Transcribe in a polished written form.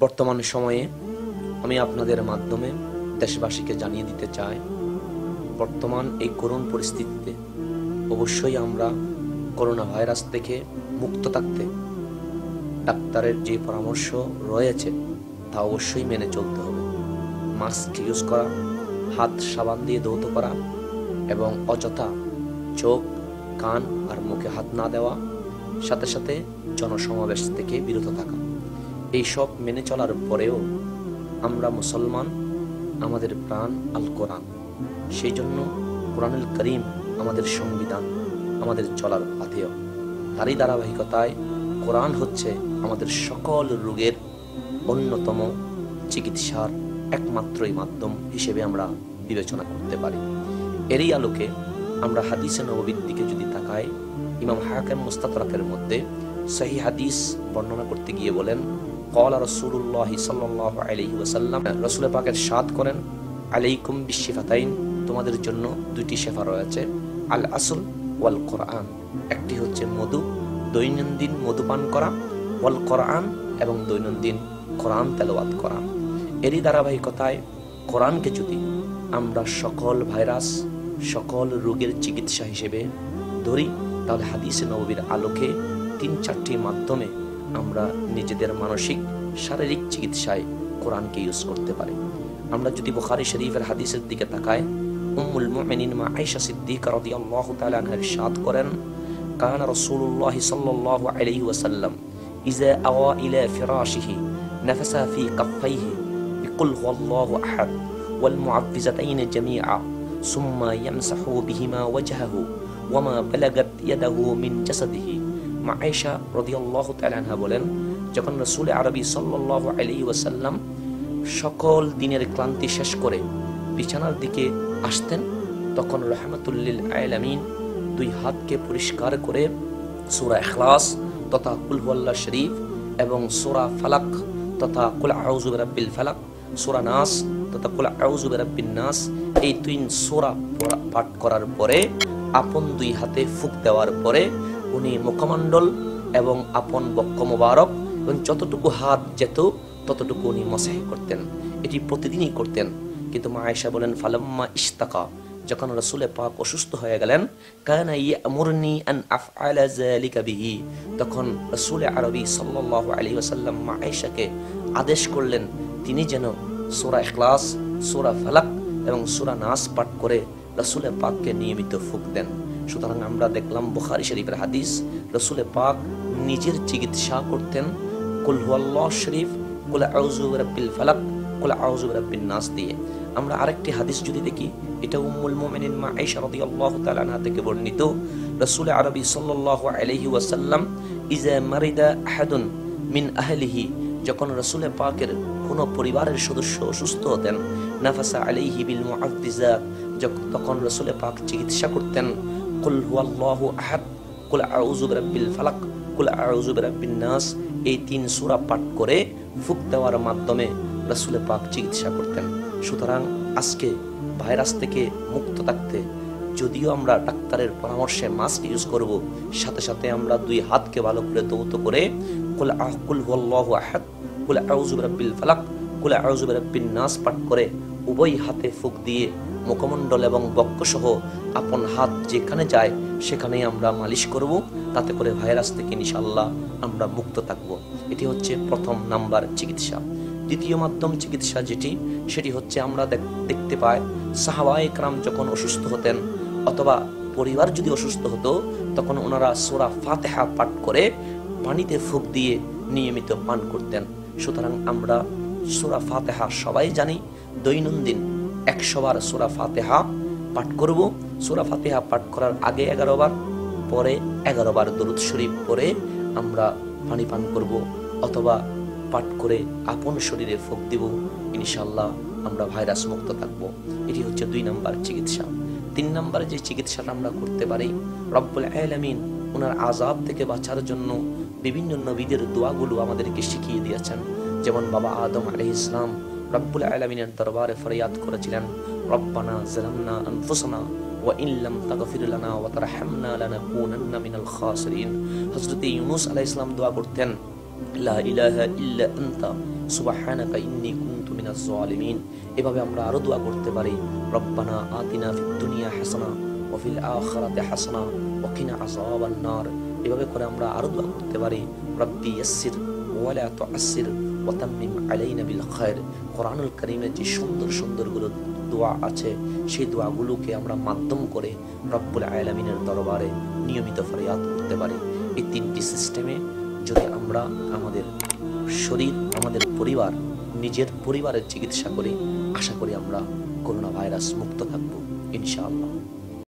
বর্তমান সময়ে আমি আপনাদের মাধ্যমে দেশবাসীকে জানিয়ে দিতে চাই, বর্তমান এই করুণ পরিস্থিতিতে অবশ্যই আমরা করোনা ভাইরাস থেকে মুক্ত থাকতে ডাক্তারের যে পরামর্শ রয়েছে তা অবশ্যই মেনে চলতে হবে। মাস্ক ইউজ করা, হাত সাবান দিয়ে ধৌত করা এবং অযথা চোখ, কান আর মুখে হাত না দেওয়া, সাথে সাথে জনসমাবেশ থেকে বিরত থাকা। এইসব মেনে চলার পরেও আমরা মুসলমান, আমাদের প্রাণ আল কোরআন, সেই জন্য কোরআনুল কারীম আমাদের সংবিধান, আমাদের চলার পাথেয়। তারই ধারাবাহিকতায় কোরআন হচ্ছে আমাদের সকল রোগের অন্যতম চিকিৎসার একমাত্রই মাধ্যম হিসেবে আমরা বিবেচনা করতে পারি। এরই আলোকে আমরা হাদিসে নববীর দিকে যদি তাকাই, ইমাম হাকিম মুস্তাদরাকের মধ্যে সহিহ হাদিস বর্ণনা করতে গিয়ে বলেন, ক্বালা রাসূলুল্লাহ সাল্লাল্লাহু আলাইহি ওয়াসাল্লাম, রাসূল পাক ইরশাদ করেন, আলাইকুম বিশিফাতাইন, তোমাদের জন্য দুইটি শেফা রয়েছে, আল আসল ওয়াল কোরআন। একটি হচ্ছে মধু, দৈনন্দিন মধু পান করা, ওয়াল কোরআন, এবং দৈনন্দিন কোরআন তেলাওয়াত করা। এরই ধারাবাহিকতায় কোরআনকে যদি আমরা সকল ভাইরাস, সকল রোগের চিকিৎসা হিসেবে ধরি, তাহলে হাদিসে নববীর আলোকে ৩-৪টি মাধ্যমে আমরা নিজেদের মানসিক, শারীরিক চিকিৎসায় কোরআনকে ইউজ করতে পারি। আমরা যদি বুখারী শরীফের হাদিসের দিকে তাকাই, উম্মুল মুমিনিন মা আয়েশা সিদ্দিকা রাদিয়াল্লাহু তাআলা আনহা ইরশাদ করেন, কানা রাসূলুল্লাহ সাল্লাল্লাহু আলাইহি ওয়াসাল্লাম ইযা আওয়া ইলা ফিরাশিহি নাফাসা ফি কাফাইহি বিকুল হুয়াল্লাহু আহাদ ওয়াল মুআফফিজাতাইন জামিআ সুম্মা ইয়ামসাহু বিহিমা ওয়াজহাহু ওয়া মা বালাগাত ইয়াদাহু মিন জাসাদিহি। মা আয়েশা রাদিয়াল্লাহু তাআলা আনহা বলেন, যখন রাসূল আরবি সাল্লাল্লাহু আলাইহি ওয়াসাল্লাম সকল দিনের ক্লান্তি শেষ করে বিছানার দিকে আসতেন, তখন রাহমাতুল লিল আলামিন দুই হাতকে পরিষ্কার করে সূরা ইখলাস তথা কুল হুয়াল্লাহ শরীফ এবং সূরা ফালাক তথা কুল আউযু বিরাব্বিল ফালাক, সূরা নাস তথা কুল আউযু বিরাব্বিন নাস, এই 3 সূরা পাঠ করার পরে আপন দুই হাতে ফুঁক দেওয়ার পরে উনি মুখমণ্ডল এবং আপন বক্ষ মোবারক এবং যতটুকু হাত যেত ততটুকু উনি মসাহ করতেন। এটি প্রতিদিনই করতেন। কিন্তু মা আয়েশা বলেন, ফালাম্মা ইশতাকা, যখন রাসূল পাক অসুস্থ হয়ে গেলেন, কানা ইয়ামুরনি আন আফআলা যালিকা বিহি, তখন রাসূল আরবি সাল্লাল্লাহু আলাইহি ওয়াসাল্লাম মা আয়েশাকে আদেশ করলেন তিনি যেন সূরা ইখলাস, সূরা ফালাক এবং সূরা নাস পাঠ করে রাসূল পাককে নিয়মিত ফুঁক দেন। সুতরাং আমরা দেখলাম বুখারী শরীফের হাদিস, রাসূল পাক নিজের চিকিৎসা করতেন কুল হুয়াল্লাহ শরীফ, কুল আউযু বিরাব্বিল ফালাক, কুল আউযু বিরাব্বিন নাস দিয়ে। আমরা আরেকটি হাদিস যদি দেখি, এটা উম্মুল মুমিনিন মা আয়েশা রাদিয়াল্লাহু তাআলা আনহা থেকে বর্ণিত, রাসূল আরবি সাল্লাল্লাহু আলাইহি ওয়াসাল্লাম ইযা মারিদা আহাদুন মিন আহলিহি, যখন রাসূল পাকের কোনো পরিবারের সদস্য অসুস্থ হতেন, নাফাসা আলাইহি বিল মুআফফিজাত, তখন রাসূল পাক চিকিৎসা করতেন কুল হুয়াল্লাহু আহাদ, কুল আউযু বিরাব্বিল ফালাক, কুল আউযু বিরাব্বিন নাস, এই 3 সূরা পাঠ করে ফুঁক দেওয়ার মাধ্যমে রাসূল পাক চিকিৎসা করতেন। সুতরাং আজকে ভাইরাস থেকে মুক্ত থাকতে যদিও আমরা ডাক্তারের পরামর্শে মাস্ক ইউজ করব, সাথে সাথে আমরা দুই হাতকে ভালো করে ধৌত করে কুল হুয়াল্লাহু আহাদ, কুল আউযু বিরাব্বিল ফালাক, কুল আউযু বিরাব্বিন নাস পাঠ করে উভয় হাতে ফুঁক দিয়ে মুখমণ্ডল এবং বক্ষ সহ আপন হাত যেখানে যায় সেখানেই আমরা মালিশ করব, তাতে করে ভাইরাস থেকে ইনশাআল্লাহ আমরা মুক্ত থাকব। এটি হচ্ছে প্রথম নাম্বার চিকিৎসা। দ্বিতীয় মাধ্যম চিকিৎসা সেটি হচ্ছে আমরা দেখতে পাই সাহাবায়ে কেরাম যখন অসুস্থ হতেন অথবা পরিবার যদি অসুস্থ হতো, তখন ওনারা সূরা ফাতিহা পাঠ করে পানিতে ফুঁক দিয়ে নিয়মিত পান করতেন। সুতরাং আমরা সূরা ফাতিহা সবাই জানি, দৈনন্দিন 100 বার সূরা ফাতিহা পাঠ করব। সূরা ফাতিহা পাঠ করার আগে 11 বার, পরে 11 বার দরুদ শরীফ পড়ে আমরা পানি পান করব অথবা পাঠ করে আপন শরীরে ফুঁক দিব। ইনশাআল্লাহ আমরা ভাইরাস মুক্ত থাকবো। এটি হচ্ছে 2 নাম্বার চিকিৎসা। 3 নাম্বার যে চিকিৎসাটা আমরা করতে পারি, রব্বুল আলামিন ওনার আযাব থেকে বাঁচার জন্য বিভিন্ন নবীদের দোয়াগুলো আমাদেরকে শিখিয়ে দিয়েছেন। যেমন বাবা আদম আলাইহিস সালাম রব্বুল আলামিনের দরবারে ফরিয়াদ করেছিলেন, রব্বানা যালামনা আনফুসানা ওয়া ইন লাম তাগফির লানা ওয়া তারহামনা লানাকুনান্না মিনাল খাসিরিন। হযরত ইউনূস আলাইহিস সালাম দোয়া করতেন, লা ইলাহা ইল্লা আনতা সুবহানাকা ইন্নী কুনতু মিনাজ জালিমিন। এভাবে আমরা আরো দোয়া করতে পারি, রব্বানা আতিনা ফিদ দুনিয়া হাসানা ওয়া ফিল আখিরাতি হাসানা ওয়া কিনা আযাবান নার। এভাবে করে আমরা আরো দোয়া করতে পারি, রব্বি ইয়াসসির ওয়া লা তুআসসির ওয়া তাম্মিম আলাইনা বিল খায়র। কোরআনুল কারীমের যে সুন্দর সুন্দর দোয়া আছে, সেই দোয়াগুলোকে আমরা মাধ্যম করে রব্বুল আলামিনের দরবারে নিয়মিত ফরিয়াদ করতে পারি। এই তিনটি সিস্টেমে যদি আমরা আমাদের শরীর, আমাদের পরিবার, নিজের পরিবারের চিকিৎসা করি, আশা করি আমরা করোনা ভাইরাস মুক্ত থাকবো ইনশাআল্লাহ।